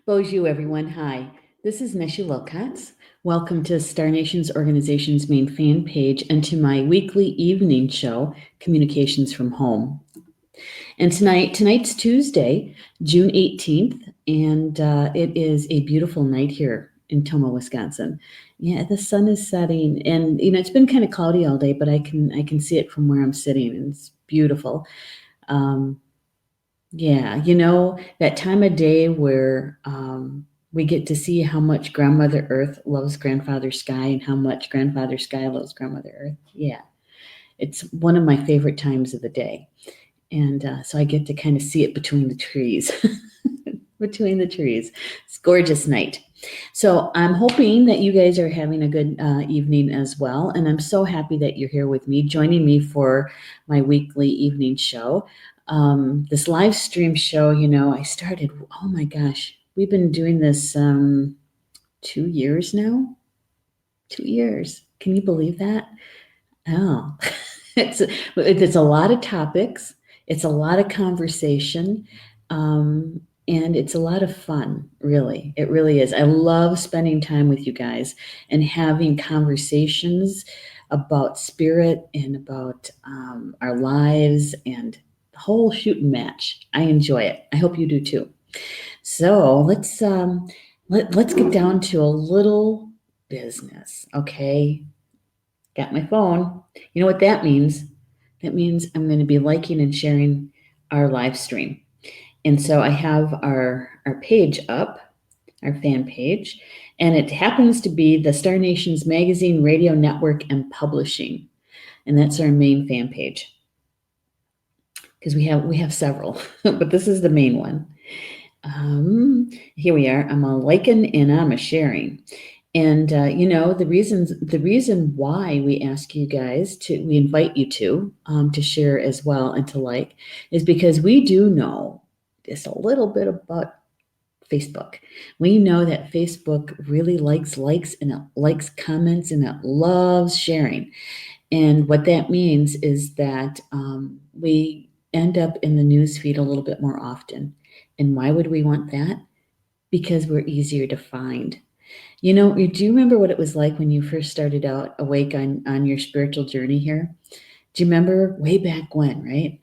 Bonjour, everyone. Hi, this is Neshi Lokotz. Welcome to Star Nations Organization's main fan page and to my weekly evening show, Communications from Home. And tonight's Tuesday, June 18th, and it is a beautiful night here in Tomah, Wisconsin. Yeah, the sun is setting, and it's been kind of cloudy all day, but I can see it from where I'm sitting, and it's beautiful. Yeah, that time of day where we get to see how much Grandmother Earth loves Grandfather Sky and how much Grandfather Sky loves Grandmother Earth. Yeah, it's one of my favorite times of the day. And so I get to kind of see it between the trees. Between the trees. It's a gorgeous night. So I'm hoping that you guys are having a good evening as well. And I'm so happy that you're here with me, joining me for my weekly evening show. This live stream show, I started, oh my gosh, we've been doing this 2 years now. 2 years. Can you believe that? Oh, it's a lot of topics. It's a lot of conversation. And it's a lot of fun, really. It really is. I love spending time with you guys and having conversations about spirit and about our lives and the whole shooting match. I enjoy it. I hope you do too. So let's get down to a little business, okay? Got my phone. You know what that means? That means I'm going to be liking and sharing our live stream. And so I have our page up, our fan page, and it happens to be the Star Nations Magazine, Radio Network, and Publishing. And that's our main fan page. Because we have several, but this is the main one. Here we are. I'm a liking and I'm a sharing. And the reason why we ask you guys we invite you to share as well and to like is because we do know just a little bit about Facebook. We know that Facebook really likes and it likes comments and it loves sharing. And what that means is that we end up in the news feed a little bit more often. And why would we want that? Because we're easier to find. Do you remember what it was like when you first started out awake on your spiritual journey here? Do you remember way back when, right?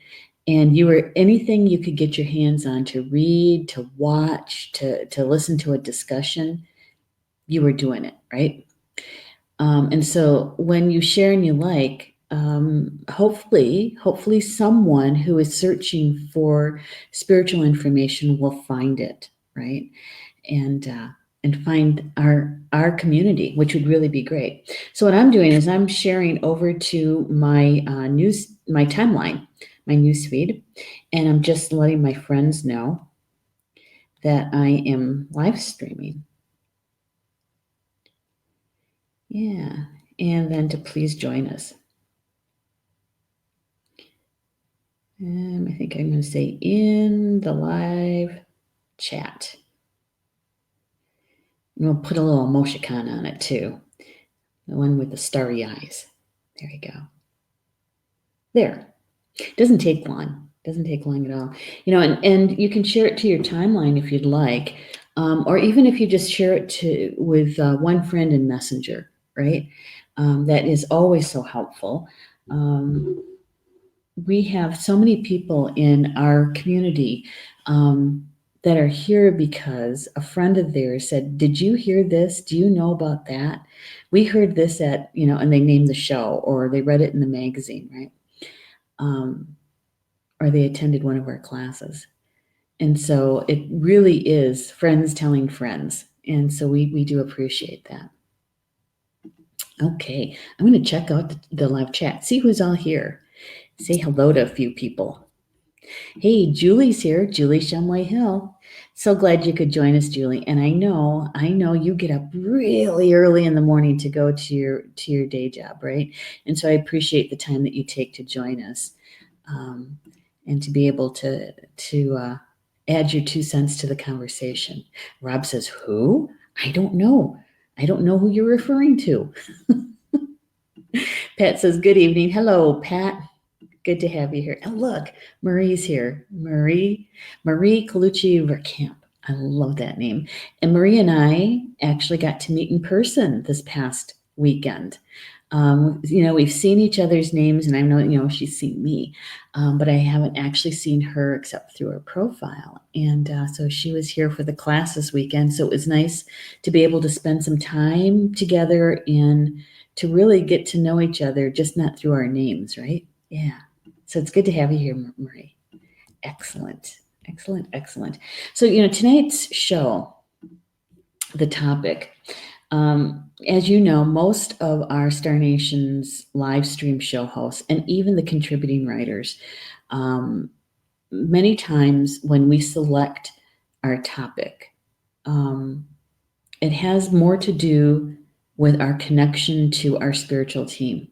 And you were anything you could get your hands on to read, to watch, to listen to a discussion, you were doing it, right? And so when you share and you like, hopefully someone who is searching for spiritual information will find it, right? And find our community, which would really be great. So what I'm doing is I'm sharing over to my my timeline, my news feed, and I'm just letting my friends know that I am live streaming. Yeah, and then to please join us. I think I'm going to say in the live chat. And we'll put a little emoticon on it too. The one with the starry eyes. There you go. There. Doesn't take long. Doesn't take long at all. And you can share it to your timeline if you'd like, or even if you just share it with one friend in Messenger, right? That is always so helpful. We have so many people in our community that are here because a friend of theirs said, "Did you hear this? Do you know about that? We heard this at," and they named the show, or they read it in the magazine, right? Or they attended one of our classes. And so it really is friends telling friends. And so we do appreciate that. Okay, I'm going to check out the live chat, see who's all here. Say hello to a few people. Hey, Julie's here, Julie Shumway Hill. So glad you could join us, Julie. And I know you get up really early in the morning to go to your day job, right? And so I appreciate the time that you take to join us. And to be able to add your 2 cents to the conversation. Rob says, who? I don't know. I don't know who you're referring to. Pat says, good evening. Hello, Pat. Good to have you here. And look, Marie's here. Marie Colucci Verkamp. I love that name. And Marie and I actually got to meet in person this past weekend. We've seen each other's names, and I know, she's seen me, but I haven't actually seen her except through her profile. And so she was here for the class this weekend. So it was nice to be able to spend some time together and to really get to know each other, just not through our names, right? Yeah. So it's good to have you here, Marie. Excellent. Excellent. Excellent. So, tonight's show, the topic, as you know, most of our Star Nation's live stream show hosts and even the contributing writers, many times when we select our topic, it has more to do with our connection to our spiritual team.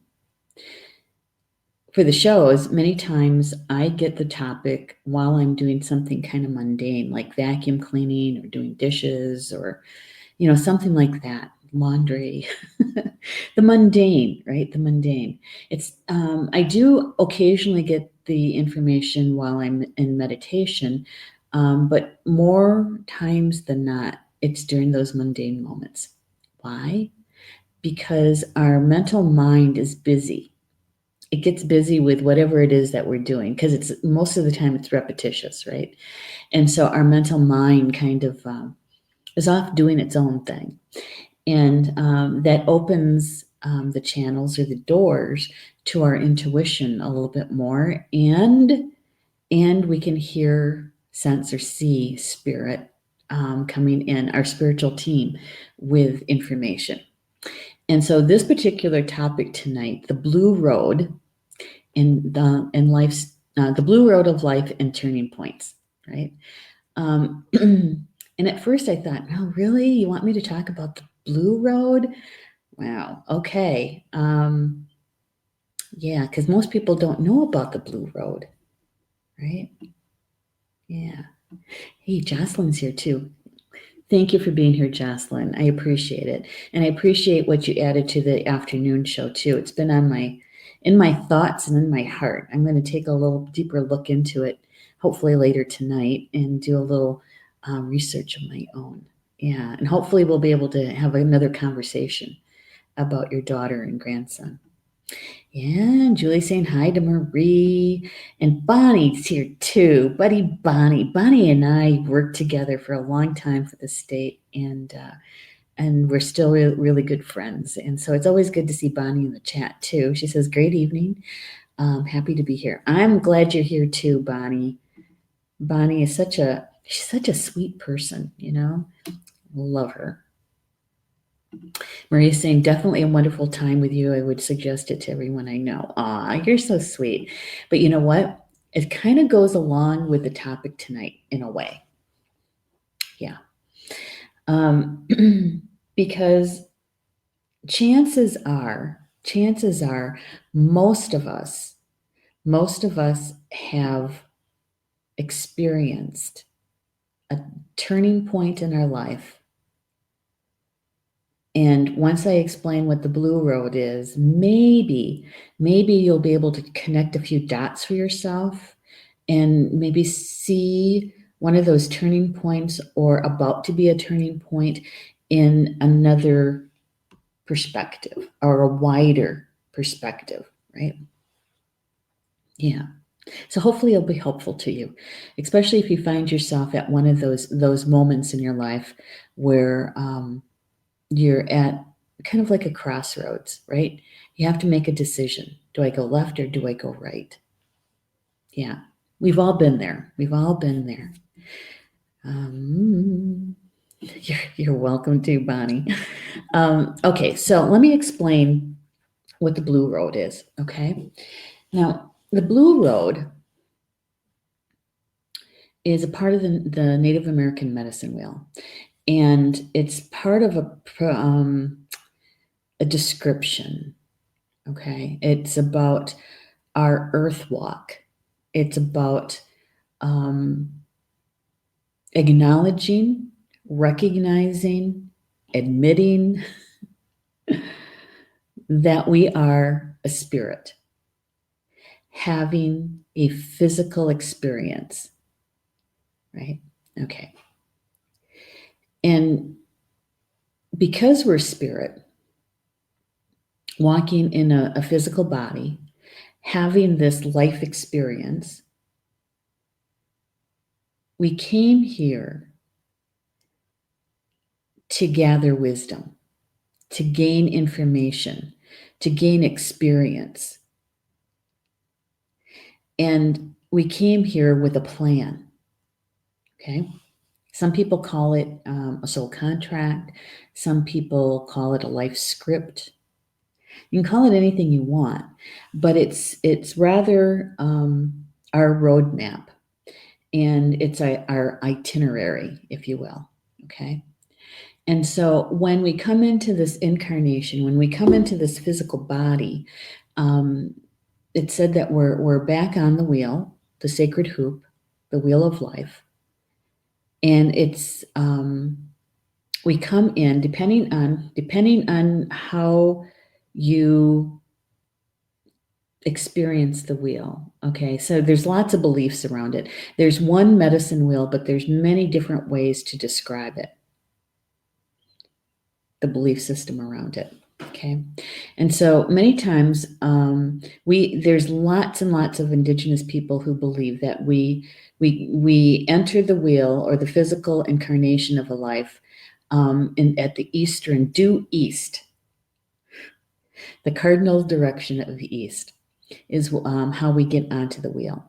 For the shows, many times I get the topic while I'm doing something kind of mundane, like vacuum cleaning or doing dishes or, something like that, laundry, the mundane, right? The mundane. I do occasionally get the information while I'm in meditation, but more times than not, it's during those mundane moments. Why? Because our mental mind is busy. It gets busy with whatever it is that we're doing because it's most of the time it's repetitious, right? And so our mental mind kind of is off doing its own thing. And that opens the channels or the doors to our intuition a little bit more. And we can hear, sense, or see spirit coming in, our spiritual team, with information. And so this particular topic tonight, the blue road the blue road of life and turning points, right? And at first I thought, oh, really? You want me to talk about the blue road? Wow. Okay. Yeah, because most people don't know about the blue road, right? Yeah. Hey, Jocelyn's here too. Thank you for being here, Jocelyn. I appreciate it. And I appreciate what you added to the afternoon show too. It's been in my thoughts and in my heart. I'm going to take a little deeper look into it, hopefully later tonight, and do a little research of my own. Yeah, and hopefully we'll be able to have another conversation about your daughter and grandson. Yeah, and Julie saying hi to Marie. And Bonnie's here too. Buddy Bonnie. Bonnie and I worked together for a long time for the state, and we're still really good friends. And so it's always good to see Bonnie in the chat too. She says, "Great evening. Happy to be here." I'm glad you're here too, Bonnie. Bonnie is she's such a sweet person, Love her. Maria's saying, definitely a wonderful time with you. I would suggest it to everyone I know. Aw, you're so sweet. But you know what? It kind of goes along with the topic tonight in a way. Yeah. Because chances are, most of us have experienced a turning point in our life. And once I explain what the blue road is, maybe you'll be able to connect a few dots for yourself and maybe see one of those turning points or about to be a turning point in another perspective or a wider perspective, right? Yeah. So hopefully it'll be helpful to you, especially if you find yourself at one of those moments in your life where you're at kind of like a crossroads, right? You have to make a decision. Do I go left or do I go right? Yeah, we've all been there. You're welcome to, Bonnie. Okay, so let me explain what the blue road is, okay? Now, the blue road is a part of the Native American medicine wheel, and it's part of a description, okay? It's about our earth walk. It's about acknowledging, recognizing, admitting that we are a spirit, having a physical experience, right? Okay. And because we're spirit, walking in a physical body, having this life experience, we came here to gather wisdom, to gain information, to gain experience. And we came here with a plan, okay? Some people call it a soul contract. Some people call it a life script. You can call it anything you want, but it's rather our roadmap, and it's our itinerary, if you will, okay? And so when we come into this incarnation, when we come into this physical body, it said that we're back on the wheel, the sacred hoop, the wheel of life. And it's we come in depending on how you experience the wheel. Okay, so there's lots of beliefs around it. There's one medicine wheel, but there's many different ways to describe it, the belief system around it. Okay, and so many times there's lots and lots of indigenous people who believe that we enter the wheel or the physical incarnation of a life at the eastern due east. The cardinal direction of the east is how we get onto the wheel.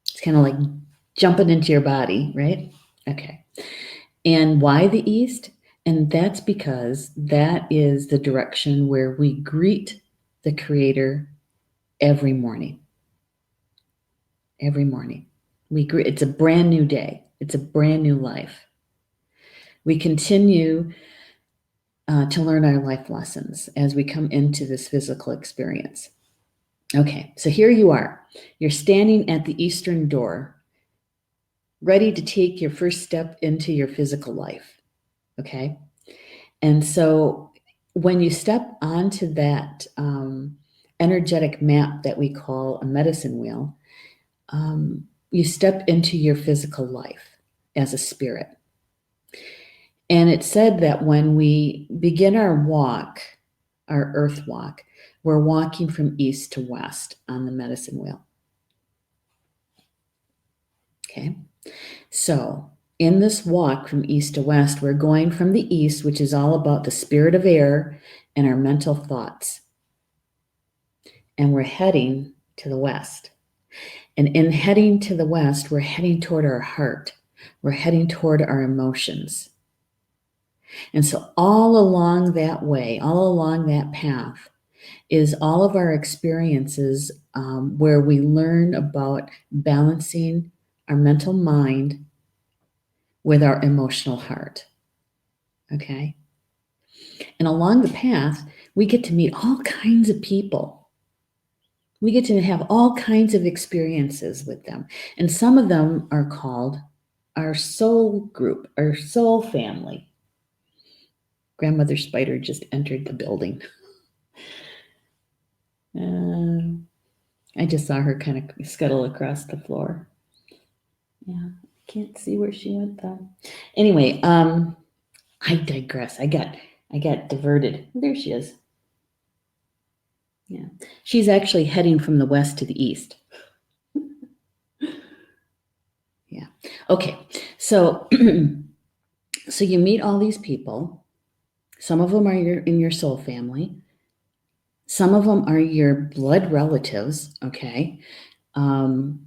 It's kind of like jumping into your body, right? Okay. And why the east? And that's because that is the direction where we greet the Creator every morning. Every morning. It's a brand new day. It's a brand new life. We continue to learn our life lessons as we come into this physical experience. Okay, so here you are. You're standing at the eastern door, ready to take your first step into your physical life. Okay? And so when you step onto that energetic map that we call a medicine wheel, you step into your physical life as a spirit. And it said that when we begin our walk, our earth walk, we're walking from east to west on the medicine wheel. Okay, so in this walk from east to west, we're going from the east, which is all about the spirit of air and our mental thoughts. And we're heading to the west. And in heading to the west, we're heading toward our heart. We're heading toward our emotions. And so all along that way, all along that path, is all of our experiences where we learn about balancing our mental mind with our emotional heart. Okay? And along the path, we get to meet all kinds of people. We get to have all kinds of experiences with them. And some of them are called our soul group, our soul family. Grandmother Spider just entered the building. I just saw her kind of scuttle across the floor. Yeah, I can't see where she went though. Anyway, I digress. I got diverted. There she is. Yeah, she's actually heading from the west to the east. Yeah. Okay. So, so you meet all these people. Some of them are in your soul family. Some of them are your blood relatives. Okay. And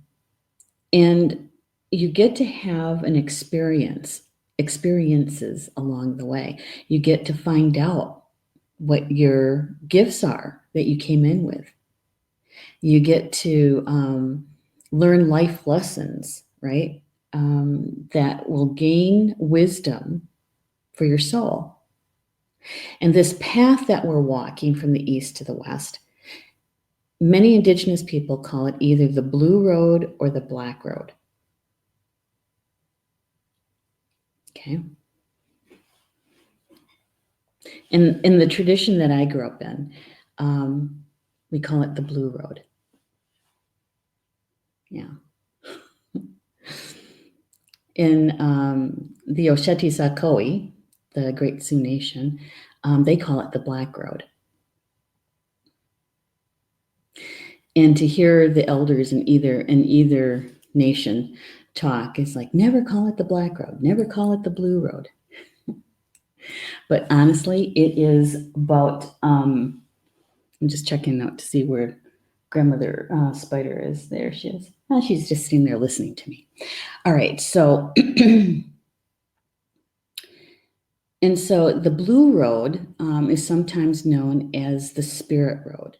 you get to have an experiences along the way. You get to find out what your gifts are that you came in with. You get to learn life lessons, right? That will gain wisdom for your soul. And this path that we're walking from the east to the west, many indigenous people call it either the blue road or the black road. Okay. In the tradition that I grew up in, we call it the blue road. Yeah. In the Osheti-Sakoi, the Great Sioux Nation, they call it the Black Road. And to hear the elders in either nation talk is like, never call it the Black Road, never call it the Blue Road. But honestly, it is about, I'm just checking out to see where Grandmother Spider is. There she is. Oh, she's just sitting there listening to me. All right, so, and so the Blue Road is sometimes known as the Spirit Road.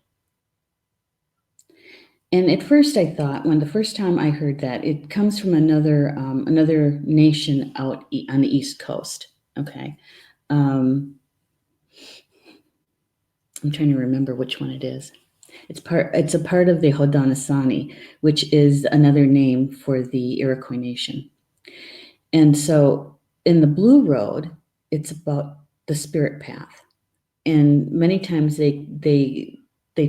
And at first I thought, when the first time I heard that, it comes from another nation out on the East Coast, okay? I'm trying to remember which one it is. It's a part of the Haudenosaunee, which is another name for the Iroquois Nation. And so in the Blue Road, it's about the spirit path. And many times they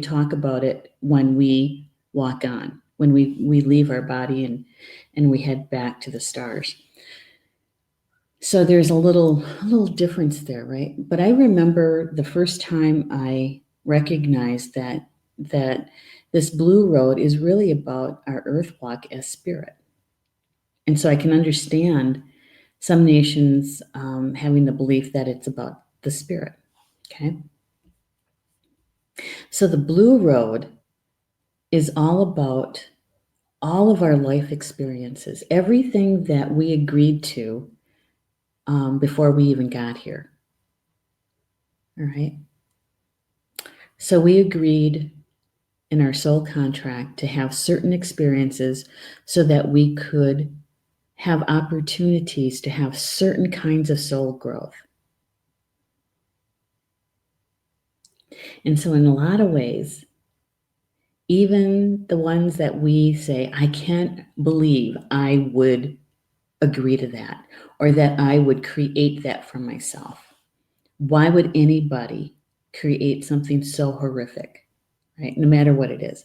talk about it when we walk on, when we leave our body and we head back to the stars. So there's a little difference there, right? But I remember the first time I recognized that this Blue Road is really about our earth walk as spirit. And so I can understand some nations having the belief that it's about the spirit, okay? So the Blue Road is all about all of our life experiences, everything that we agreed to before we even got here. All right. So we agreed in our soul contract to have certain experiences so that we could have opportunities to have certain kinds of soul growth. And so in a lot of ways, even the ones that we say, I can't believe I would agree to that, or that I would create that for myself. Why would anybody create something so horrific, right? No matter what it is.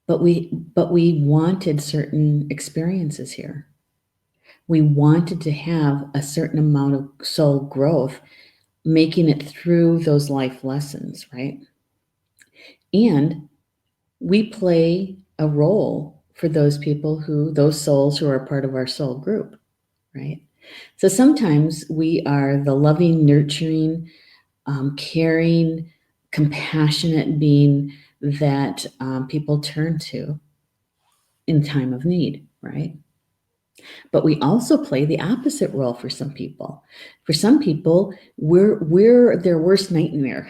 But we wanted certain experiences here. We wanted to have a certain amount of soul growth, making it through those life lessons, right? And we play a role for those souls who are part of our soul group, right? So sometimes we are the loving, nurturing, caring, compassionate being that people turn to in time of need, right? But we also play the opposite role for some people. For some people, we're their worst nightmare.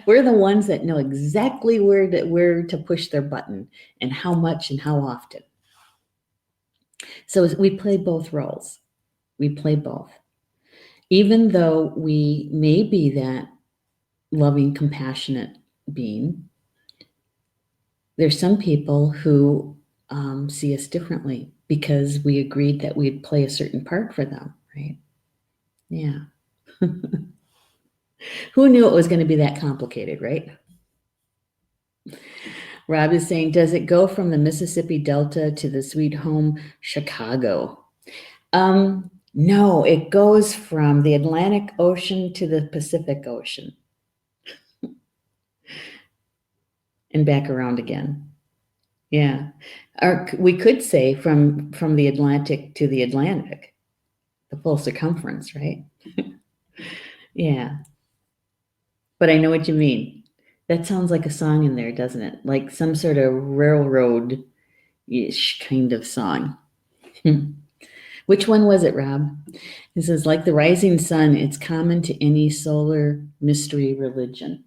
We're the ones that know exactly where to push their button and how much and how often. So we play both roles. We play both. Even though we may be that loving, compassionate being, there's some people who see us differently because we agreed that we'd play a certain part for them, right? Yeah. Who knew it was going to be that complicated, right? Rob is saying, does it go from the Mississippi Delta to the sweet home, Chicago? No, it goes from the Atlantic Ocean to the Pacific Ocean and back around again. Yeah. Or we could say from the Atlantic to the Atlantic, the full circumference, right? Yeah. But I know what you mean. That sounds like a song in there, doesn't it? Like some sort of railroad-ish kind of song. Which one was it, Rob? It says, like the rising sun, it's common to any solar mystery religion.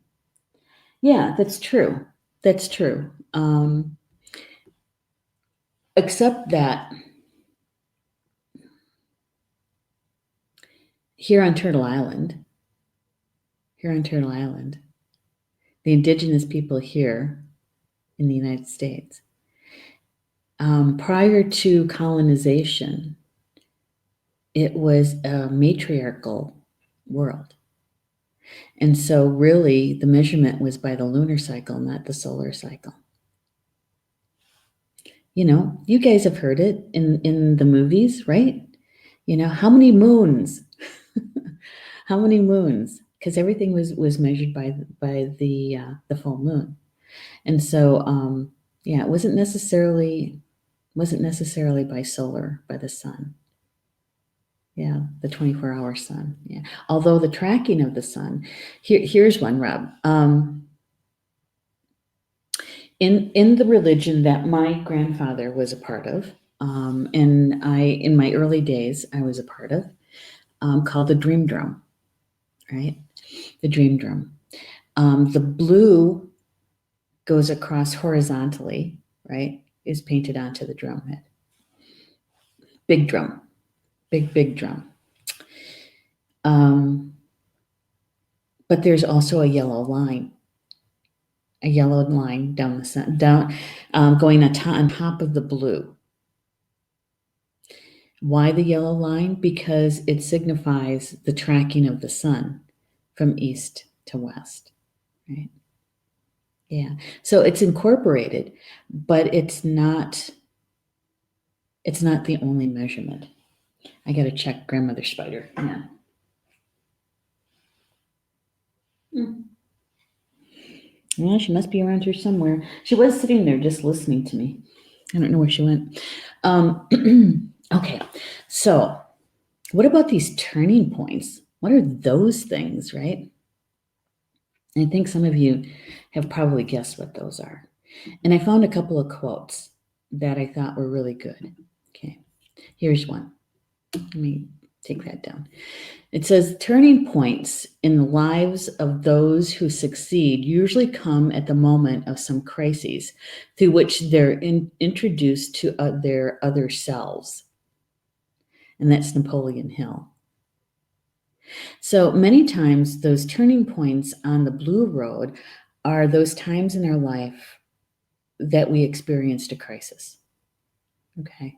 Yeah, that's true. That's true. Except that here on Turtle Island, the indigenous people here in the United States, prior to colonization, it was a matriarchal world. And so really the measurement was by the lunar cycle, not the solar cycle. You guys have heard it in the movies, right? How many moons? How many moons? Because everything was measured by the full moon, and so yeah, it wasn't necessarily by the sun. Yeah, the 24-hour sun. Yeah, although the tracking of the sun. Here's one, Rob. In the religion that my grandfather was a part of, and in my early days I was a part of, called the dream drum, right? The dream drum. The blue goes across horizontally, right? Is painted onto the drum head. Big drum, big drum. But there's also a yellow line down the sun, going on top of the blue. Why the yellow line? Because it signifies the tracking of the sun from east to west, right? Yeah. So it's incorporated, but it's not the only measurement. I got to check grandmother spider. Yeah. Well, she must be around here somewhere. She was sitting there just listening to me. I don't know where she went. Okay. So what about these turning points? What are those things, right? I think some of you have probably guessed what those are. And I found a couple of quotes that I thought were really good. Okay, here's one. Let me take that down. It says, turning points in the lives of those who succeed usually come at the moment of some crises through which they're introduced to their other selves. And that's Napoleon Hill. So many times, those turning points on the blue road are those times in our life that we experienced a crisis. Okay.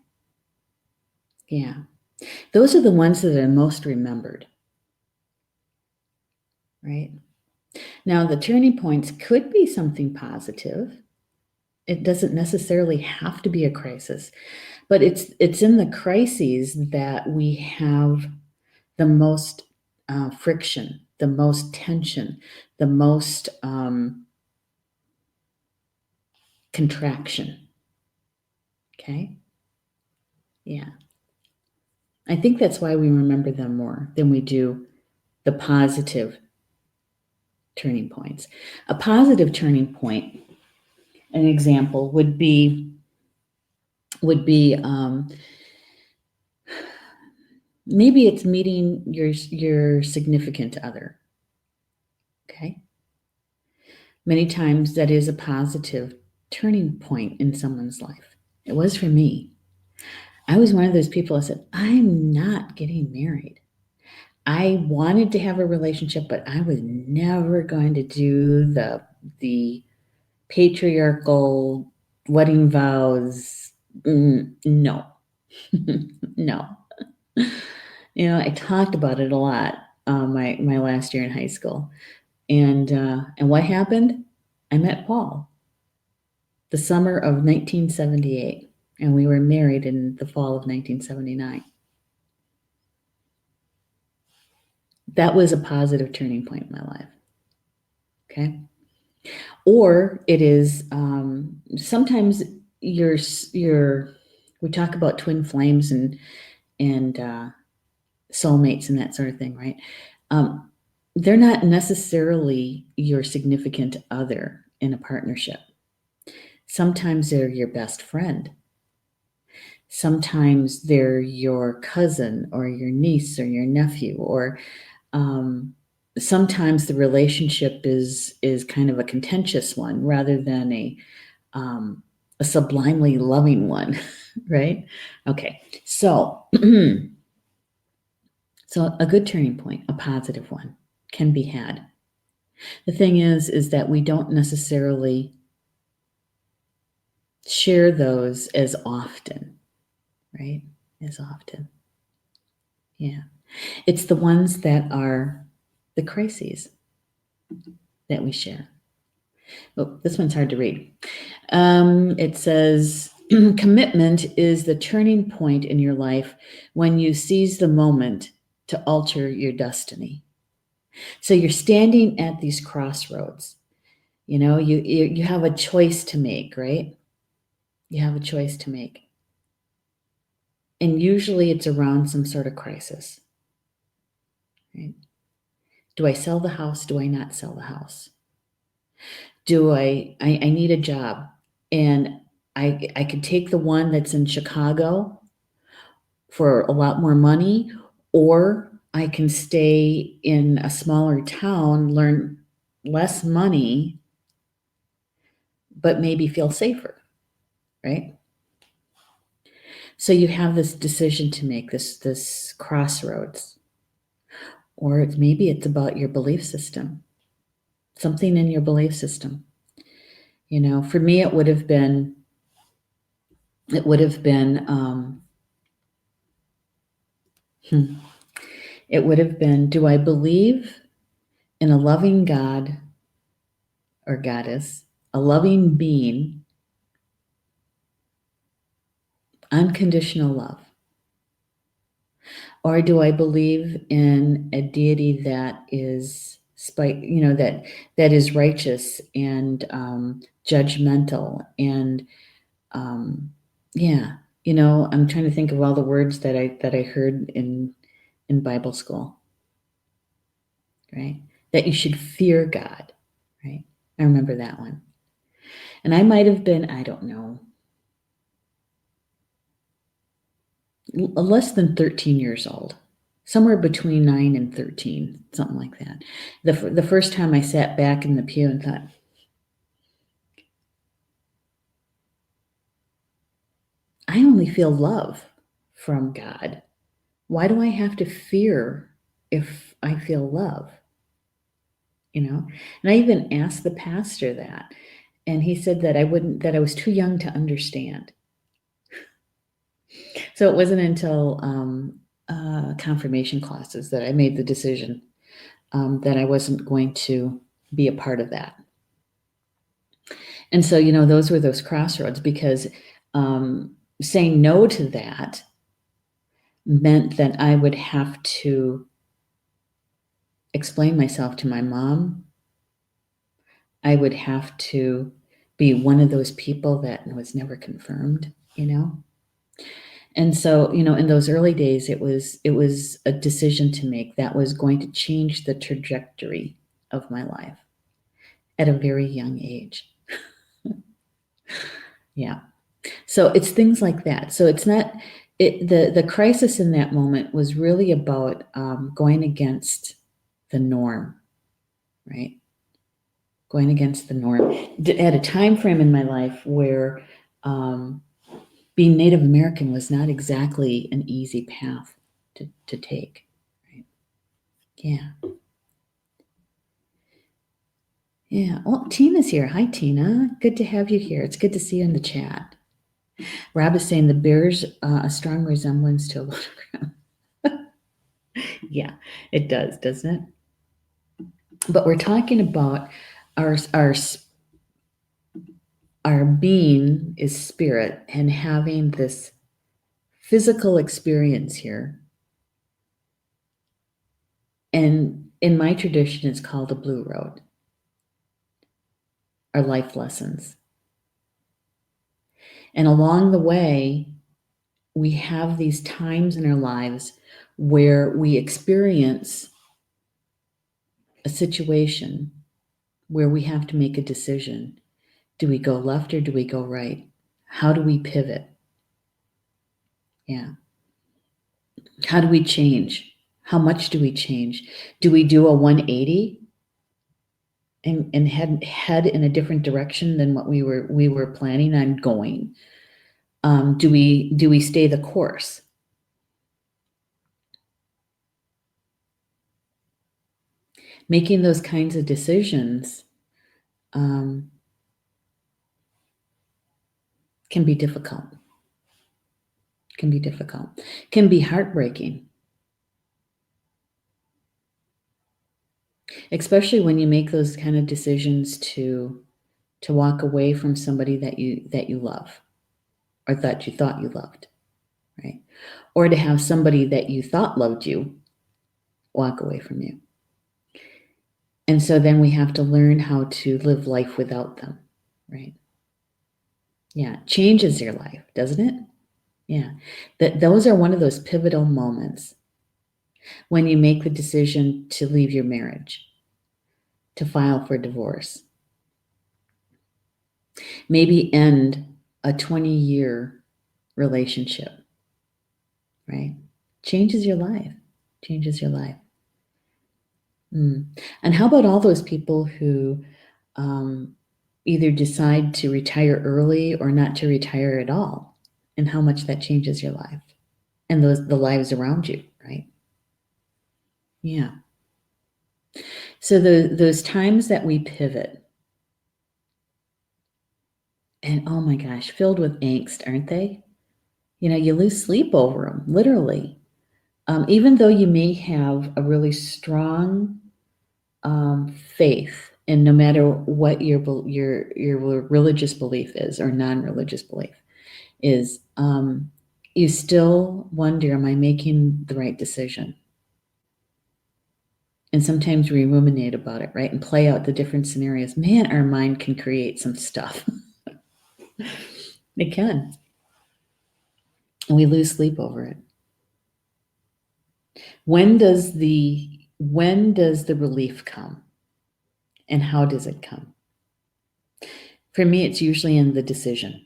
Yeah. Those are the ones that are most remembered. Right? Now, the turning points could be something positive. It doesn't necessarily have to be a crisis, but it's in the crises that we have the most friction, the most tension, the most contraction. Okay? Yeah. I think that's why we remember them more than we do the positive turning points. A positive turning point, an example would be maybe it's meeting your significant other. Okay. Many times that is a positive turning point in someone's life. It was for me. I was one of those people that said, I'm not getting married. I wanted to have a relationship, but I was never going to do the patriarchal wedding vows. No. No. I talked about it a lot my last year in high school. And what happened? I met Paul the summer of 1978, and we were married in the fall of 1979. That was a positive turning point in my life. Okay. Or it is sometimes we talk about twin flames and soulmates and that sort of thing, right? They're not necessarily your significant other in a partnership. Sometimes they're your best friend. Sometimes they're your cousin or your niece or your nephew, or sometimes the relationship is kind of a contentious one rather than a sublimely loving one, right? Okay, so so a good turning point, a positive one, can be had. The thing is that we don't necessarily share those as often, right? As often. Yeah. It's the ones that are the crises that we share. Oh, this one's hard to read. It says, Commitment is the turning point in your life when you seize the moment to alter your destiny. So you're standing at these crossroads. You have a choice to make, right? You have a choice to make. And usually it's around some sort of crisis. Right? Do I sell the house? Do I not sell the house? Do I need a job, and I could take the one that's in Chicago for a lot more money, or I can stay in a smaller town, learn less money, but maybe feel safer, right? So you have this decision to make, this crossroads, or maybe it's about your belief system, something in your belief system. For me, it would have been, do I believe in a loving God or goddess, a loving being, unconditional love? Or do I believe in a deity that is that is righteous and judgmental and I'm trying to think of all the words that I heard in Bible school, right? That you should fear God, right? I remember that one. And I might have been, I don't know, less than 13 years old, somewhere between 9 and 13, something like that. The first time I sat back in the pew and thought, I only feel love from God. Why do I have to fear if I feel love? And I even asked the pastor that, and he said that I was too young to understand. So it wasn't until confirmation classes that I made the decision that I wasn't going to be a part of that. And so, those were those crossroads, because saying no to that meant that I would have to explain myself to my mom. I would have to be one of those people that was never confirmed, And so, in those early days, it was a decision to make that was going to change the trajectory of my life at a very young age. Yeah. So it's things like that. So it's not the crisis in that moment was really about going against the norm, right? Going against the norm at a time frame in my life where being Native American was not exactly an easy path to take. Right? Yeah. Yeah. Well, Tina's here. Hi, Tina. Good to have you here. It's good to see you in the chat. Rob is saying the bears a strong resemblance to a lotogram. Yeah, it does, doesn't it? But we're talking about our being is spirit, and having this physical experience here. And in my tradition, it's called the Blue Road, our life lessons. And along the way, we have these times in our lives where we experience a situation where we have to make a decision. Do we go left or do we go right? How do we pivot? Yeah. How do we change? How much do we change? Do we do a 180 and head in a different direction than what we were planning on going? Do we stay the course? Making those kinds of decisions can be difficult. Can be difficult. Can be heartbreaking. Especially when you make those kind of decisions to walk away from somebody that you love or that you thought you loved, right? Or to have somebody that you thought loved you walk away from you. And so then we have to learn how to live life without them, right? Yeah, it changes your life, doesn't it? Yeah, those are one of those pivotal moments when you make the decision to leave your marriage, to file for divorce, maybe end a 20-year relationship, right? Changes your life, changes your life. And how about all those people who either decide to retire early or not to retire at all, and how much that changes your life and the lives around you, right? Yeah. So those times that we pivot, and oh my gosh, filled with angst, aren't they? You know, you lose sleep over them, literally. Even though you may have a really strong faith, and no matter what your religious belief is or non-religious belief is, you still wonder, am I making the right decision? And sometimes we ruminate about it, right? And play out the different scenarios. Man, our mind can create some stuff. It can. And we lose sleep over it. When does the relief come? And how does it come? For me, it's usually in the decision.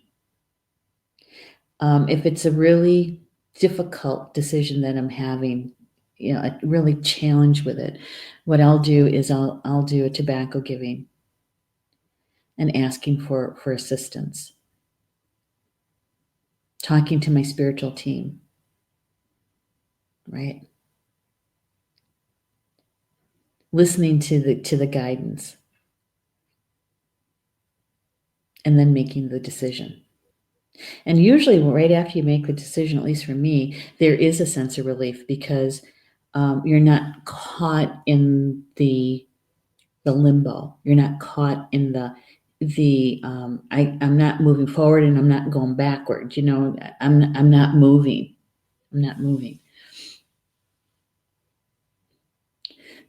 If it's a really difficult decision that I'm having, you know, a really challenge with it, what I'll do is I'll do a tobacco giving and asking for assistance, talking to my spiritual team, right? Listening to the guidance, and then making the decision. And usually right after you make the decision, at least for me, there is a sense of relief because you're not caught in the limbo. You're not caught in I'm not moving forward and I'm not going backward. You know, I'm not moving. I'm not moving.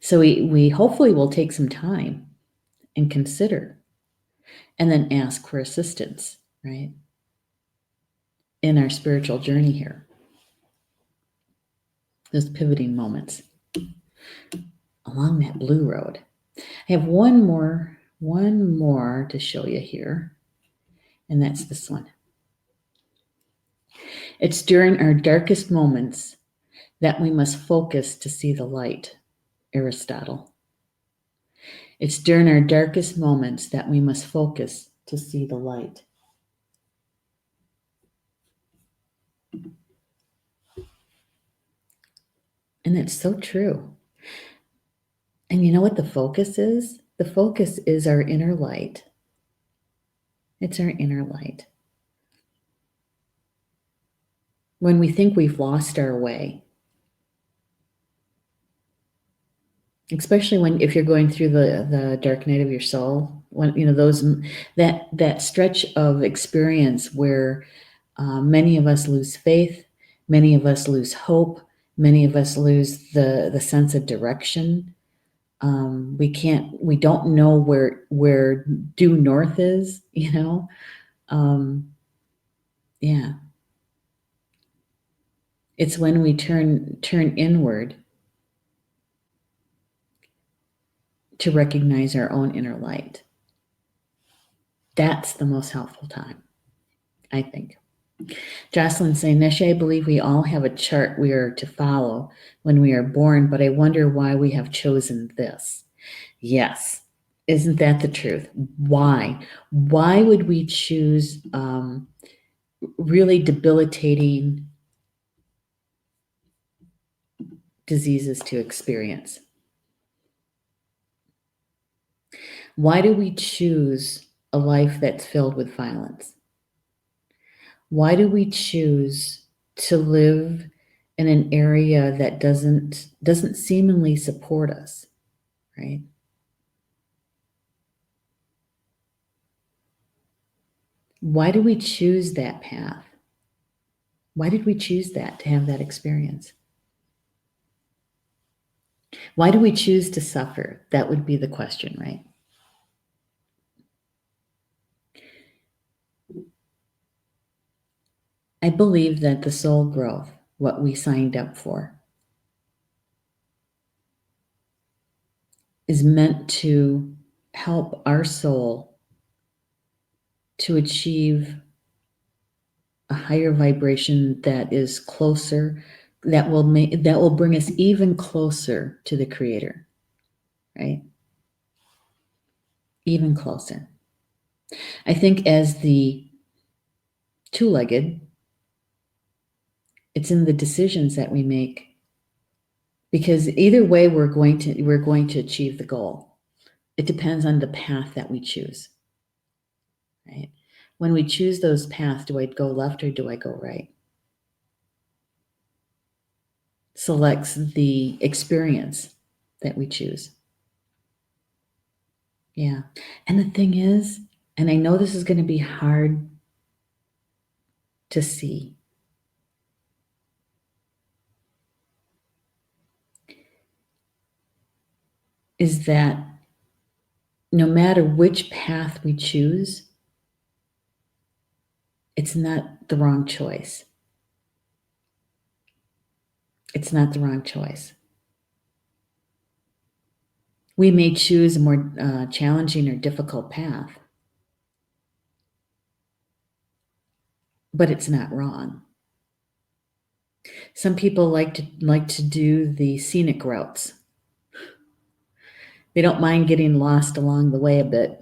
So we hopefully will take some time and consider, and then ask for assistance, right? In our spiritual journey here. Those pivoting moments along that blue road. I have one more to show you here, and that's this one. It's during our darkest moments that we must focus to see the light, Aristotle. It's during our darkest moments that we must focus to see the light. And it's so true. And you know what the focus is? The focus is our inner light. It's our inner light. When we think we've lost our way, especially if you're going through the dark night of your soul, when you know that stretch of experience where many of us lose faith, many of us lose hope, many of us lose the sense of direction. We don't know where due north is, you know. Yeah, it's when we turn inward to recognize our own inner light. That's the most helpful time, I think. Jocelyn saying, Neshi, I believe we all have a chart we are to follow when we are born, but I wonder why we have chosen this. Yes. Isn't that the truth? Why? Why would we choose really debilitating diseases to experience? Why do we choose a life that's filled with violence? Why do we choose to live in an area that doesn't seemingly support us, right? Why do we choose that path? Why did we choose that, to have that experience? Why do we choose to suffer? That would be the question, right? I believe that the soul growth, what we signed up for, is meant to help our soul to achieve a higher vibration that is closer, that will bring us even closer to the Creator, right? Even closer. I think as the two-legged, it's in the decisions that we make, because either way we're going to achieve the goal. It depends on the path that we choose, right? When we choose those paths, do I go left or do I go right? Selects the experience that we choose. Yeah. And the thing is, and I know this is going to be hard to see, is that no matter which path we choose, it's not the wrong choice. It's not the wrong choice. We may choose a more challenging or difficult path, but it's not wrong. Some people like to do the scenic routes. They don't mind getting lost along the way a bit.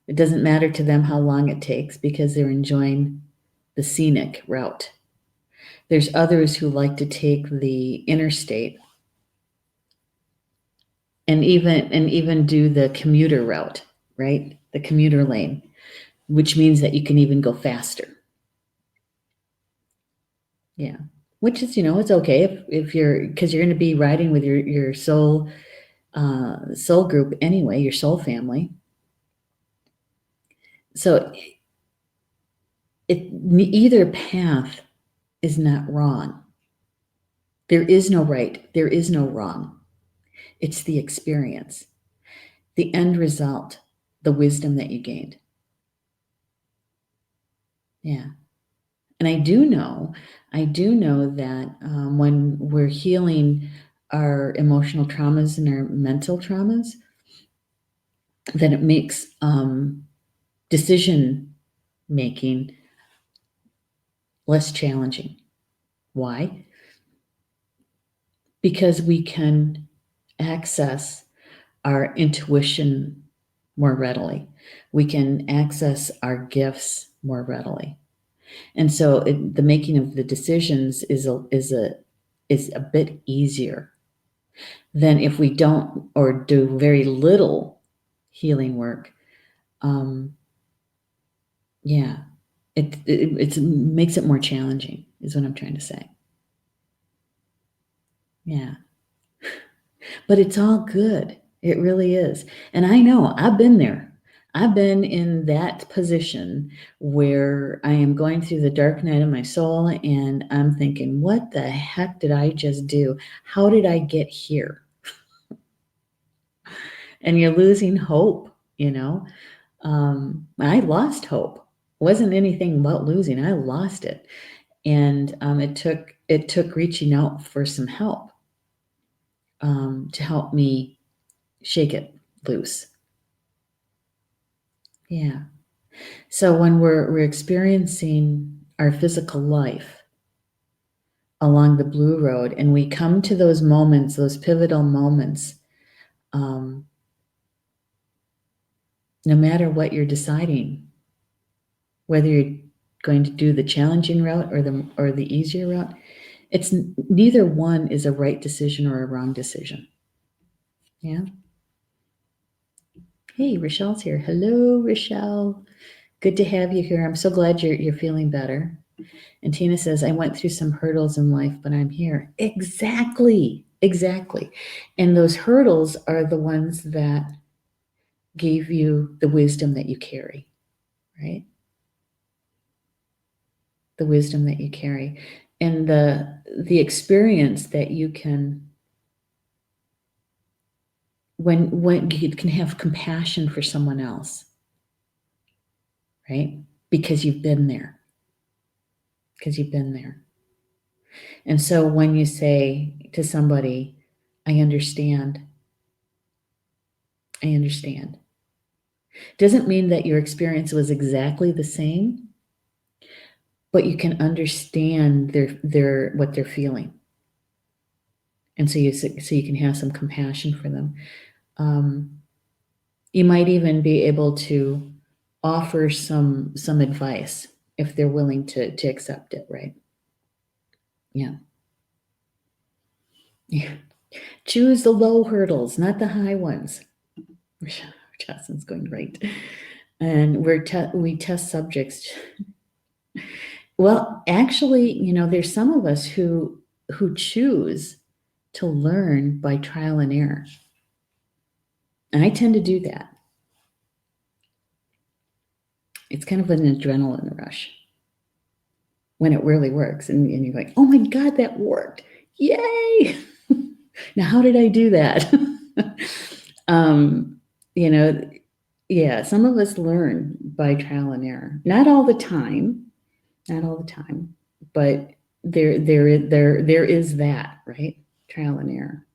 It doesn't matter to them how long it takes because they're enjoying the scenic route. There's others who like to take the interstate and even do the commuter route, right? The commuter lane, which means that you can even go faster. Yeah. Which is, it's okay if because you're going to be riding with your soul group anyway, your soul family. So either path is not wrong. There is no right. There is no wrong. It's the experience, the end result, the wisdom that you gained. Yeah. And I do know that when we're healing our emotional traumas and our mental traumas, that it makes decision making less challenging. Why? Because we can access our intuition more readily. We can access our gifts more readily. And so the making of the decisions is a bit easier than if we don't or do very little healing work. Yeah, it makes it more challenging, is what I'm trying to say. Yeah. But it's all good. It really is. And I know I've been there. I've been in that position where I am going through the dark night of my soul and I'm thinking, what the heck did I just do? How did I get here? And you're losing hope, I lost hope. It wasn't anything about losing. I lost it. And it took reaching out for some help to help me shake it loose. Yeah. So when we're experiencing our physical life along the blue road and we come to those moments, those pivotal moments, no matter what you're deciding, whether you're going to do the challenging route or the easier route, it's neither one is a right decision or a wrong decision. Yeah. Hey, Rochelle's here. Hello, Rochelle. Good to have you here. I'm so glad you're feeling better. And Tina says, I went through some hurdles in life, but I'm here. Exactly. And those hurdles are the ones that gave you the wisdom that you carry, right? the wisdom that you carry, and the experience that you can, when you can have compassion for someone else, right? Because you've been there. Because you've been there. And so when you say to somebody, I understand, doesn't mean that your experience was exactly the same, but you can understand their what they're feeling. And so you can have some compassion for them. You might even be able to offer some advice if they're willing to accept it, right? Yeah. Choose the low hurdles, not the high ones. Justin's going great. And we test subjects. Well, actually, there's some of us who choose to learn by trial and error. And I tend to do that. It's kind of an adrenaline rush when it really works. And you're like, oh my God, that worked. Yay. Now, how did I do that? Yeah, some of us learn by trial and error. Not all the time, but there is that, right? Trial and error.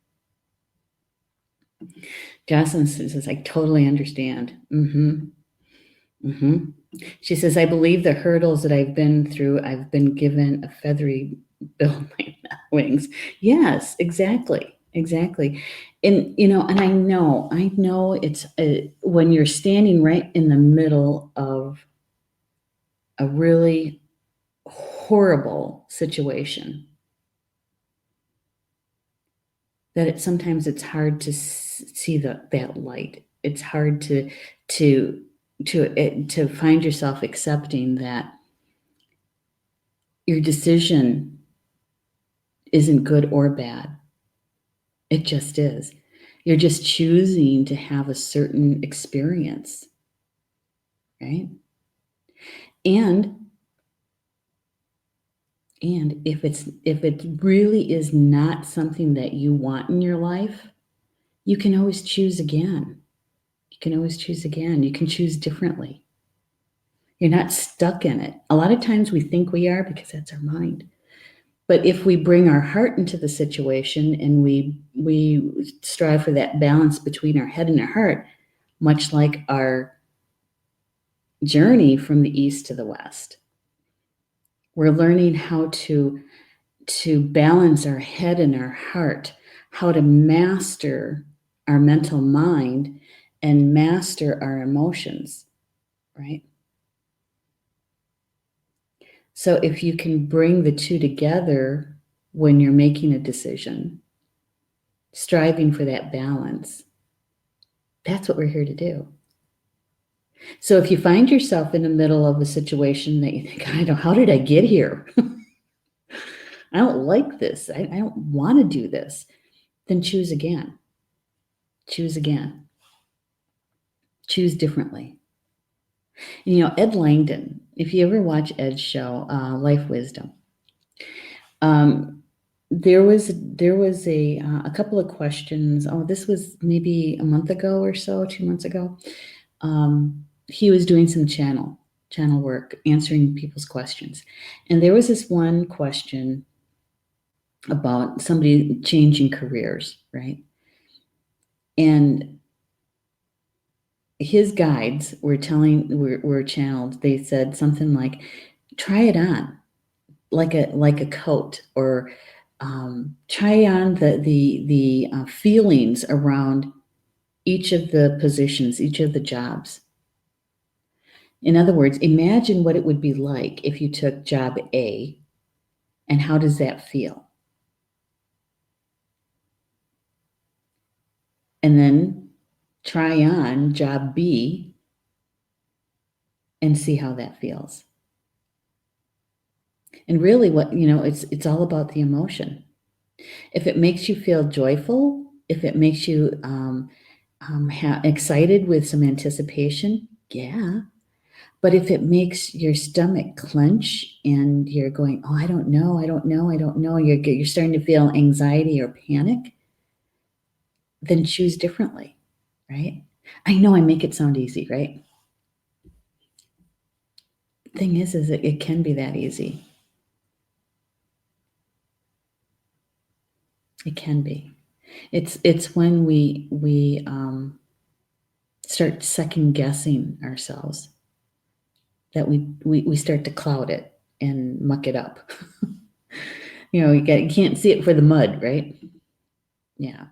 Jocelyn says, I totally understand. She says, I believe the hurdles that I've been through, I've been given a feathery bill on my wings. Yes, exactly. And, and I know it's when you're standing right in the middle of a really horrible situation, that sometimes it's hard to see that light. It's hard to find yourself accepting that your decision isn't good or bad. It just is. You're just choosing to have a certain experience, right? And if it really is not something that you want in your life, you can always choose again. You can choose differently. You're not stuck in it. A lot of times we think we are because that's our mind. But if we bring our heart into the situation and we strive for that balance between our head and our heart, much like our journey from the east to the west, we're learning how to balance our head and our heart, how to master our mental mind and master our emotions, right? So if you can bring the two together when you're making a decision, striving for that balance, that's what we're here to do. So if you find yourself in the middle of a situation that you think, how did I get here? I don't like this. I don't want to do this. Then choose again. Choose differently. And, Ed Langdon, if you ever watch Ed's show, Life Wisdom, there was a couple of questions. Oh, this was maybe a month ago or so, 2 months ago. He was doing some channel work, answering people's questions. And there was this one question about somebody changing careers, right? And his guides were channeled. They said something like, try it on like a coat, or try on the feelings around each of the positions, each of the jobs. In other words, imagine what it would be like if you took job A, and how does that feel? And then try on job B and see how that feels. And really it's all about the emotion. If it makes you feel joyful, if it makes you excited with some anticipation, yeah. But if it makes your stomach clench and you're going, oh, I don't know, you're starting to feel anxiety or panic, then choose differently, right? I know I make it sound easy, right? Thing is it can be that easy. It can be. It's when we start second guessing ourselves that we start to cloud it and muck it up. You can't see it for the mud, right? Yeah.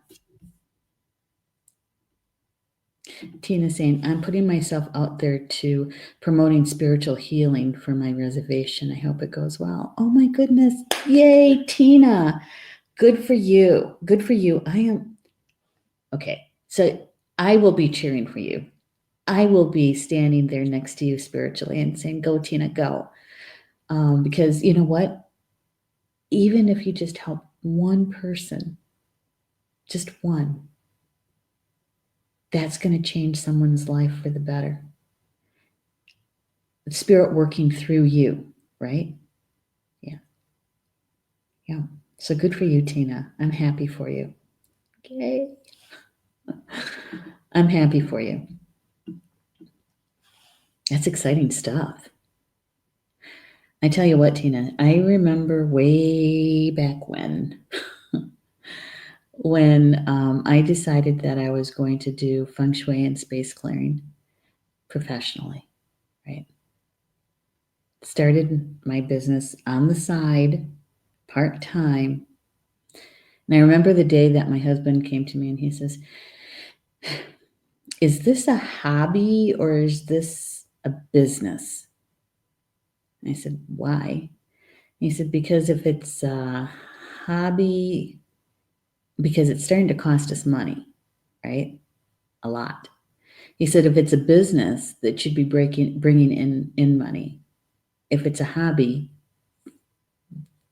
Tina saying, I'm putting myself out there to promoting spiritual healing for my reservation. I hope it goes well. Oh my goodness. Yay, Tina. Good for you. Good for you. I am. Okay. So I will be cheering for you. I will be standing there next to you spiritually and saying, go, Tina, go. Because you know what? Even if you just help one person, just one, that's going to change someone's life for the better. The spirit working through you, right? Yeah. Yeah. So good for you, Tina. I'm happy for you. Okay. I'm happy for you. That's exciting stuff. I tell you what, Tina, I remember way back when I decided that I was going to do feng shui and space clearing professionally, right? Started my business on the side, part-time. And I remember the day that my husband came to me and he says, is this a hobby or is this a business? And I said, why? He said, because if it's a hobby, because it's starting to cost us money, right? A lot. He said, if it's a business, that should be bringing in money. If it's a hobby,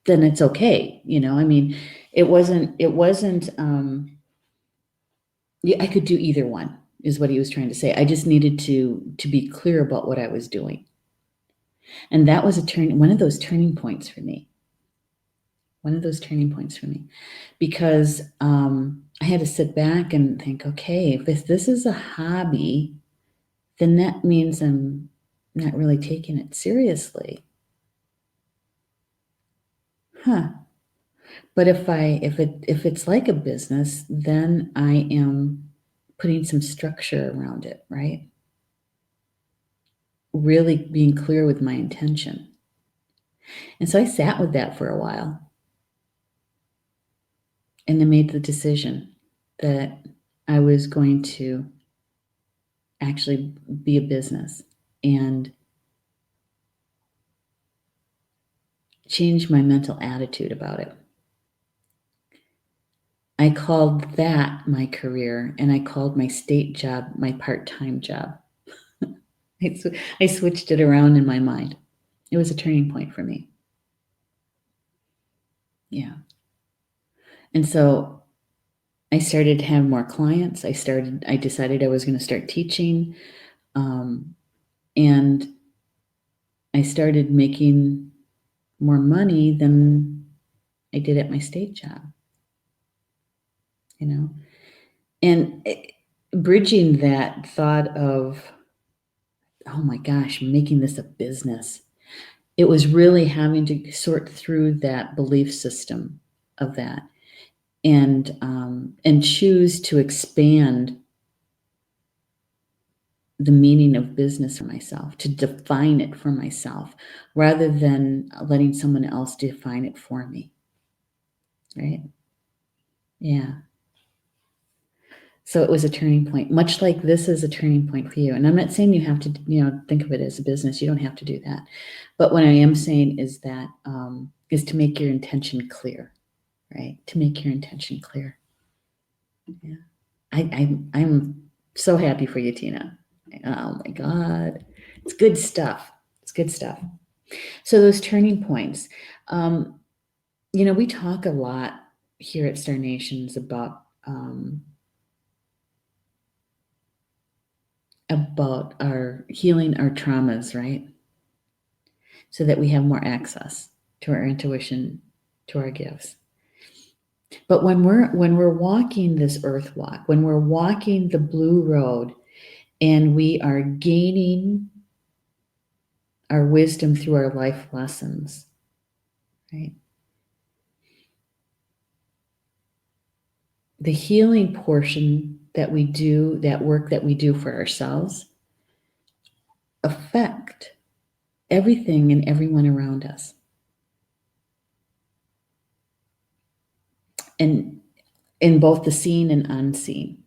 then it's okay. I mean, it wasn't, I could do either one is what he was trying to say. I just needed to be clear about what I was doing. And that was one of those turning points for me. Because I had to sit back and think, okay, if this is a hobby, then that means I'm not really taking it seriously. Huh. But if it's like a business, then I am putting some structure around it, right? Really being clear with my intention. And so I sat with that for a while and then made the decision that I was going to actually be a business and change my mental attitude about it. I called that my career, and I called my state job my part-time job. I switched it around in my mind. It was a turning point for me. Yeah. And so I started to have more clients. I decided I was going to start teaching. And I started making more money than I did at my state job. And bridging that thought of, oh my gosh, making this a business. It was really having to sort through that belief system of that and choose to expand the meaning of business for myself, to define it for myself, rather than letting someone else define it for me. Right? Yeah. So it was a turning point, much like this is a turning point for you. And I'm not saying you have to, think of it as a business. You don't have to do that. But what I am saying is that is to make your intention clear, right? To make your intention clear. Yeah. I'm so happy for you, Tina. Oh my God. It's good stuff. It's good stuff. So those turning points, we talk a lot here at Star Nations about about our healing our traumas, right? So that we have more access to our intuition, to our gifts. But when we're walking this earth walk, when we're walking the blue road and we are gaining our wisdom through our life lessons, right? The healing portion that we do, that work that we do for ourselves, affect everything and everyone around us. And in both the seen and unseen.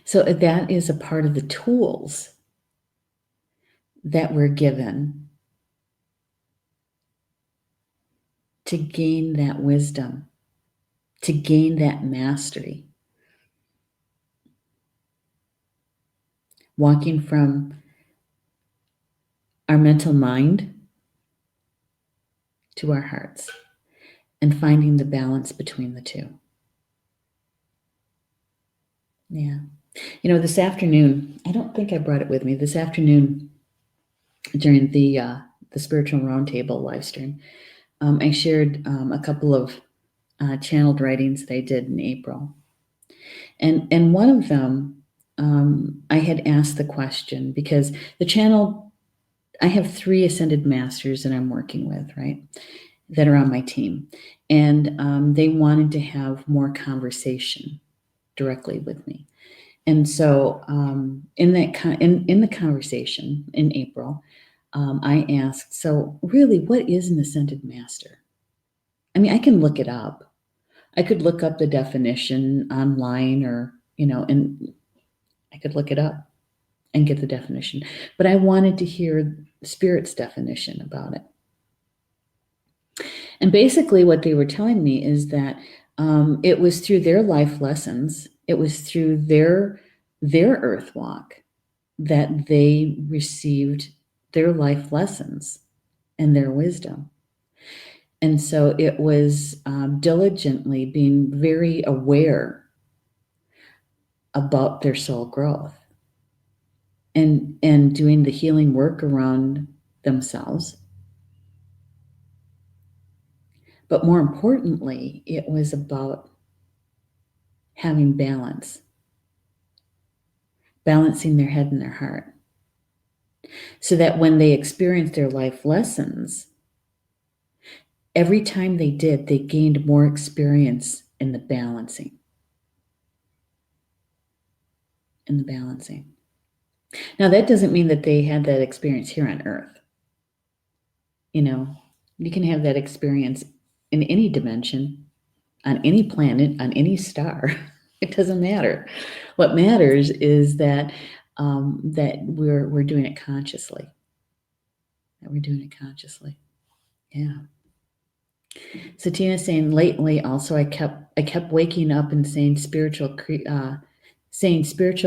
So that is a part of the tools that we're given to gain that wisdom, to gain that mastery. Walking from our mental mind to our hearts and finding the balance between the two. Yeah. You know, this afternoon, I don't think I brought it with me. This afternoon, during the Spiritual Roundtable live stream, I shared a couple of channeled writings that I did in April. And one of them, I had asked the question because the channel, I have 3 ascended masters that I'm working with, right, that are on my team. And they wanted to have more conversation directly with me. And so in the conversation in April, I asked, so really, what is an ascended master? I mean, I can look it up. I could look up the definition online or, and I could look it up and get the definition. But I wanted to hear Spirit's definition about it. And basically what they were telling me is that it was through their life lessons, it was through their earth walk that they received their life lessons and their wisdom. And so it was diligently being very aware about their soul growth and doing the healing work around themselves. But more importantly, it was about having balance, balancing their head and their heart, so that when they experienced their life lessons, every time they did, they gained more experience in the balancing. Now, that doesn't mean that they had that experience here on Earth. You can have that experience in any dimension, on any planet, on any star. It doesn't matter. What matters is that that we're doing it consciously. Yeah. So Tina's saying lately also I kept waking up and saying spiritual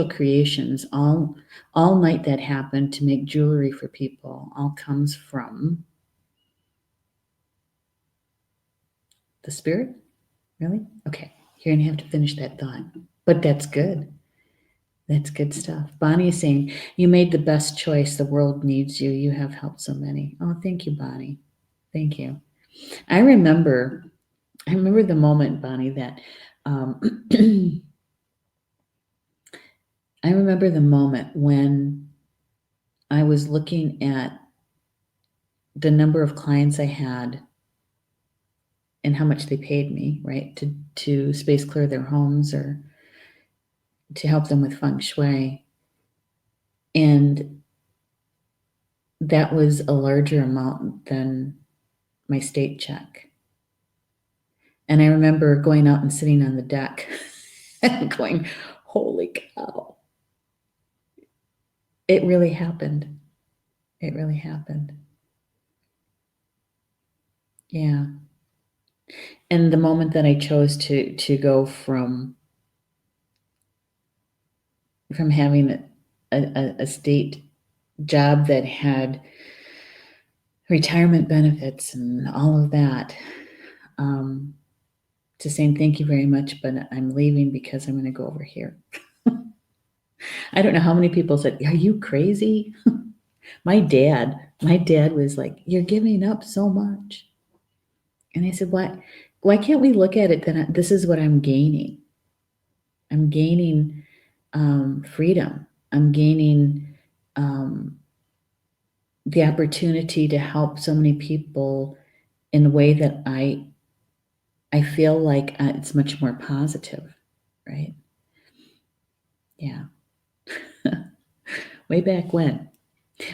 creations all night that happened to make jewelry for people all comes from the spirit. Really? Okay. You're gonna have to finish that thought. But that's good. That's good stuff. Bonnie is saying, you made the best choice. The world needs you. You have helped so many. Oh, thank you, Bonnie. Thank you. I remember the moment, Bonnie, that I remember the moment when I was looking at the number of clients I had and how much they paid me, right, to space clear their homes or to help them with feng shui. And that was a larger amount than my state check. And I remember going out and sitting on the deck and going, holy cow. It really happened. It really happened. Yeah. And the moment that I chose to go from having a state job that had retirement benefits and all of that, to saying thank you very much, but I'm leaving because I'm going to go over here. I don't know how many people said, are you crazy? My dad was like, you're giving up so much. And I said, why can't we look at it that this is what I'm gaining? I'm gaining freedom. I'm gaining the opportunity to help so many people in a way that I feel like it's much more positive, right? Yeah. Way back when.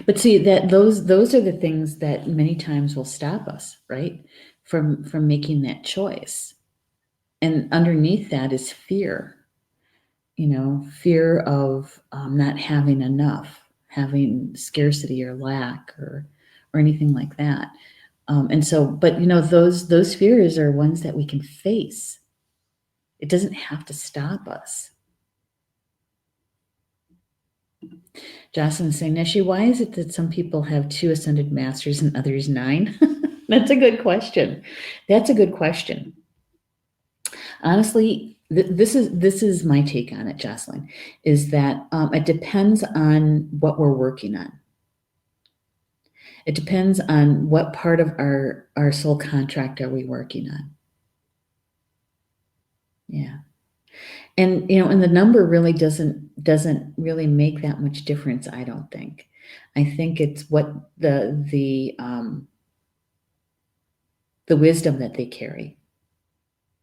But see that those are the things that many times will stop us, right? From making that choice. And underneath that is fear, fear of not having enough, having scarcity or lack or anything like that. And so, but those fears are ones that we can face. It doesn't have to stop us. Jocelyn's saying, Neshi, why is it that some people have 2 ascended masters and others 9? That's a good question. Honestly, this is my take on it, Jocelyn, is that it depends on what we're working on. It depends on what part of our soul contract are we working on. Yeah. And and the number really doesn't really make that much difference, I don't think. I think it's what the wisdom that they carry,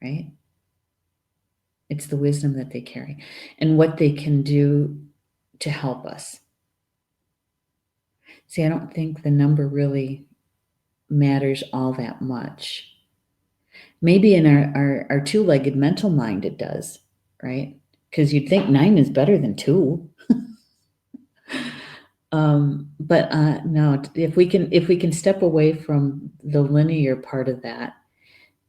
right? It's the wisdom that they carry and what they can do to help us. See, I don't think the number really matters all that much. Maybe in our 2-legged mental mind it does, right? Because you'd think 9 is better than 2. But no, if we can step away from the linear part of that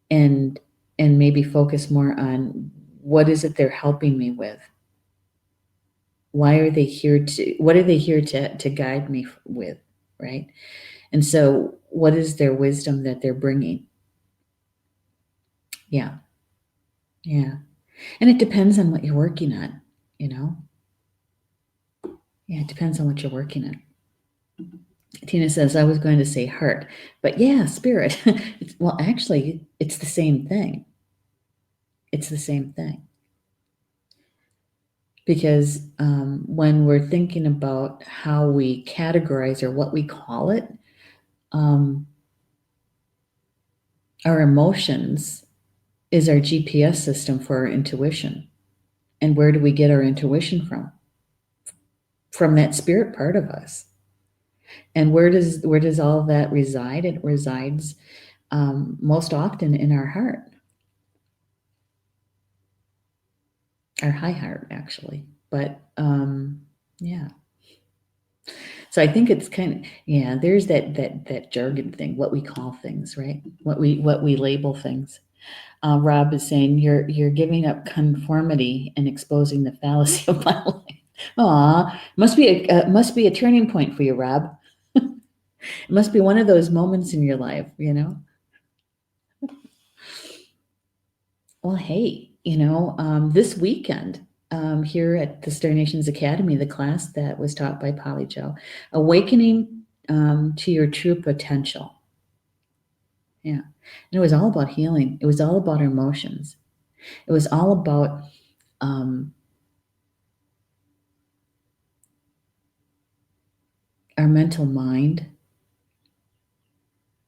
and maybe focus more on what is it they're helping me with? Why are they here what are they here to guide me with, right? And so what is their wisdom that they're bringing? Yeah. Yeah. And it depends on what you're working on, Yeah, it depends on what you're working on. Tina says, I was going to say heart, but yeah, spirit. Well, actually, it's the same thing. It's the same thing. Because when we're thinking about how we categorize or what we call it, our emotions is our GPS system for our intuition. And where do we get our intuition from? From that spirit part of us. And where does all of that reside? It resides most often in our heart. Our high heart, actually. But yeah. So I think it's kind of, there's that jargon thing, what we call things, right? What we label things. Rob is saying you're giving up conformity and exposing the fallacy of my life. Aw, must be a turning point for you, Rob. It must be one of those moments in your life, Well, hey, this weekend here at the Star Nations Academy, the class that was taught by Polly Jo, Awakening to Your True Potential. Yeah. And it was all about healing. It was all about our emotions. It was all about our mental mind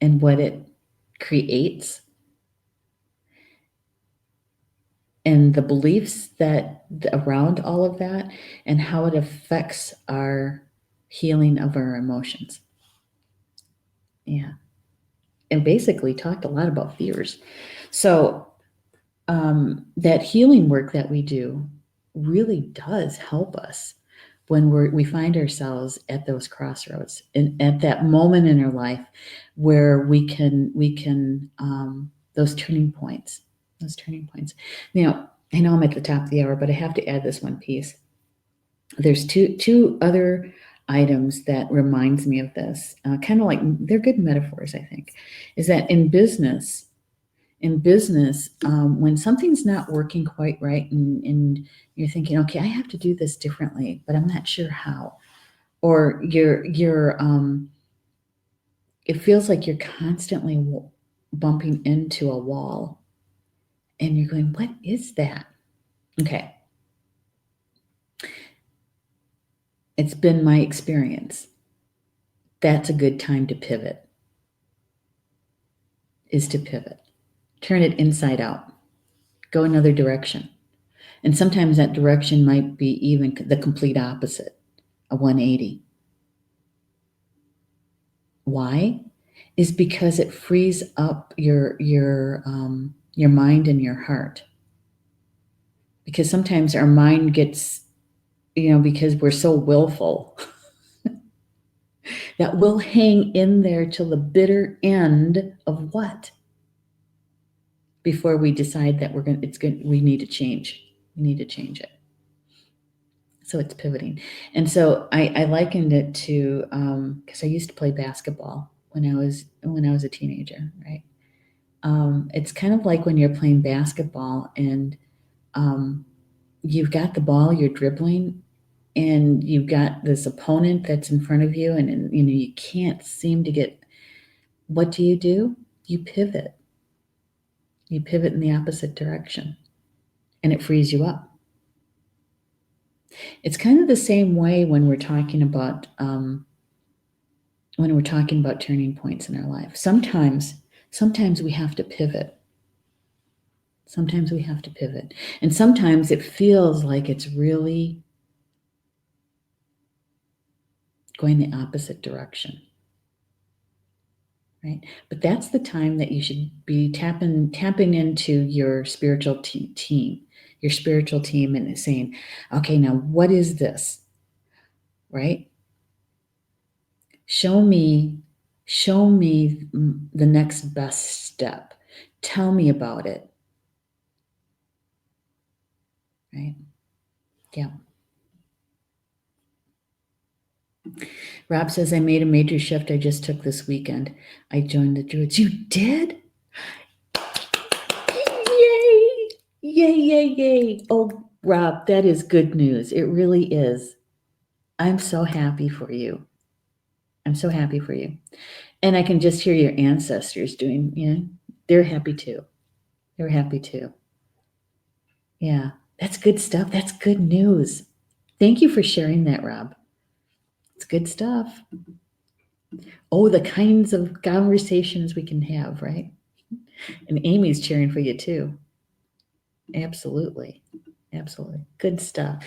and what it creates and the beliefs that around all of that and how it affects our healing of our emotions. Yeah. And basically talked a lot about fears. So that healing work that we do really does help us when we find ourselves at those crossroads and at that moment in our life where we can those turning points. I know I'm at the top of the hour, but I have to add this one piece. There's two other items that reminds me of this, kind of like they're good metaphors, I think, is that in business, in business, when something's not working quite right and you're thinking, okay, I have to do this differently, but I'm not sure how, or it feels like you're constantly bumping into a wall and you're going, what is that? Okay. It's been my experience. That's a good time to pivot, is to pivot. Turn it inside out. Go another direction. And sometimes that direction might be even the complete opposite, a 180. Why? Is because it frees up your mind and your heart. Because sometimes our mind gets, because we're so willful, that we'll hang in there till the bitter end of what? Before we decide that we need to change. We need to change it. So it's pivoting. And so I likened it to, because I used to play basketball when I was a teenager, right? It's kind of like when you're playing basketball and you've got the ball, you're dribbling, and you've got this opponent that's in front of you, and you can't seem to get. What do? You pivot. You pivot in the opposite direction, and it frees you up. It's kind of the same way when we're talking about turning points in our life. Sometimes we have to pivot. Sometimes we have to pivot, and sometimes it feels like it's really going the opposite direction, right? But that's the time that you should be tapping into your spiritual team, and saying, okay, now what is this, right? Show me the next best step. Tell me about it, right? Yeah. Rob says, I made a major shift I just took this weekend. I joined the Druids. You did? Yay! Yay, yay, yay. Oh, Rob, that is good news. It really is. I'm so happy for you. I'm so happy for you. And I can just hear your ancestors doing, they're happy too. They're happy too. Yeah, that's good stuff. That's good news. Thank you for sharing that, Rob. It's good stuff. Oh, the kinds of conversations we can have, right? And Amy's cheering for you too. Absolutely. Absolutely. Good stuff.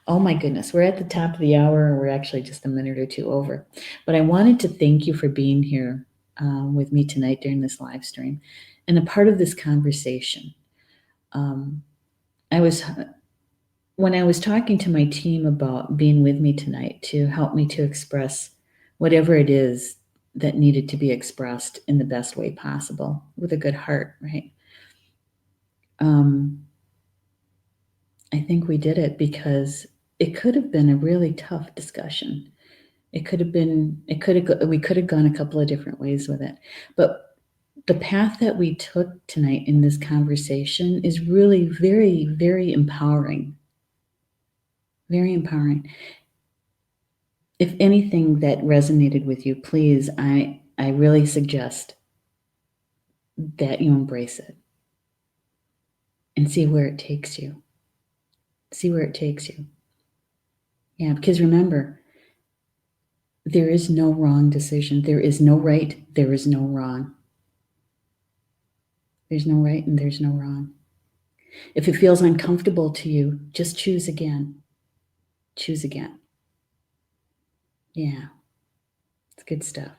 Oh my goodness. We're at the top of the hour and we're actually just a minute or two over. But I wanted to thank you for being here with me tonight during this live stream and a part of this conversation. When I was talking to my team about being with me tonight to help me to express whatever it is that needed to be expressed in the best way possible with a good heart, right? I think we did it because it could have been a really tough discussion. We could have gone a couple of different ways with it. But the path that we took tonight in this conversation is really very, very empowering. Very empowering. If anything that resonated with you, please, I really suggest that you embrace it and see where it takes you. See where it takes you. Yeah, because remember, there is no wrong decision. There is no right. There is no wrong. There's no right and there's no wrong. If it feels uncomfortable to you, just choose again. Choose again. Yeah, it's good stuff.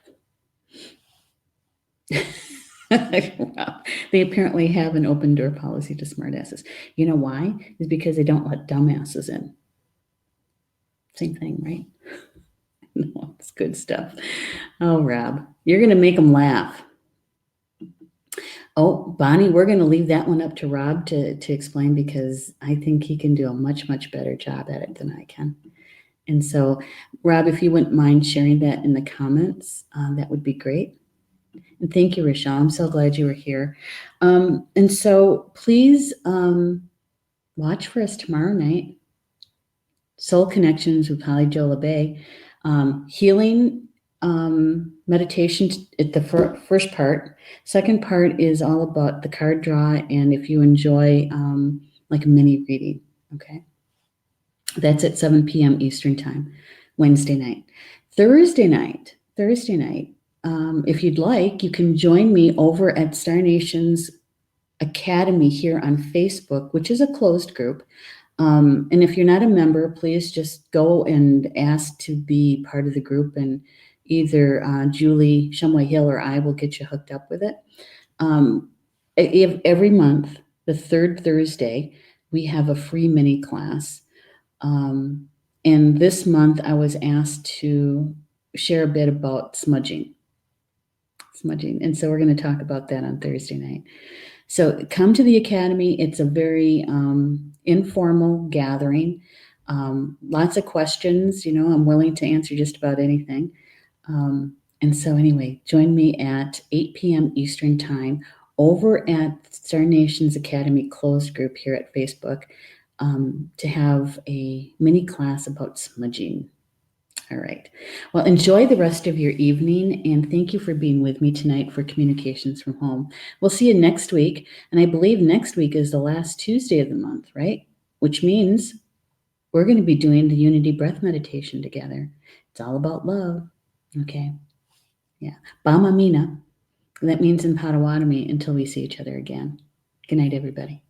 Wow. They apparently have an open door policy to smartasses. You know why? Is because they don't let dumbasses in. Same thing, right? No, it's good stuff. Oh, Rob, you're going to make them laugh. Oh, Bonnie, we're going to leave that one up to Rob to explain because I think he can do a much, much better job at it than I can. And so, Rob, if you wouldn't mind sharing that in the comments, that would be great. Thank you, Rochelle. I'm so glad you were here. And so please watch for us tomorrow night. Soul Connections with Holly Joe LeBay. Healing meditation at the first part. Second part is all about the card draw, and if you enjoy like a mini reading, okay? That's at 7 p.m. Eastern Time, Wednesday night. Thursday night, if you'd like, you can join me over at Star Nation's Academy here on Facebook, which is a closed group. And if you're not a member, please just go and ask to be part of the group, and either Julie Shumway Hill or I will get you hooked up with it. Every month, the third Thursday, we have a free mini class. And this month I was asked to share a bit about smudging. And so we're going to talk about that on Thursday night. So come to the Academy. It's a very informal gathering. Lots of questions. I'm willing to answer just about anything. And so anyway, join me at 8 p.m. Eastern Time over at Star Nation's Academy closed group here at Facebook to have a mini class about smudging. All right. Well, enjoy the rest of your evening, and thank you for being with me tonight for Communications from Home. We'll see you next week, and I believe next week is the last Tuesday of the month, right? Which means we're going to be doing the Unity Breath Meditation together. It's all about love, okay? Yeah. Bama Mina. That means in Potawatomi, until we see each other again. Good night, everybody.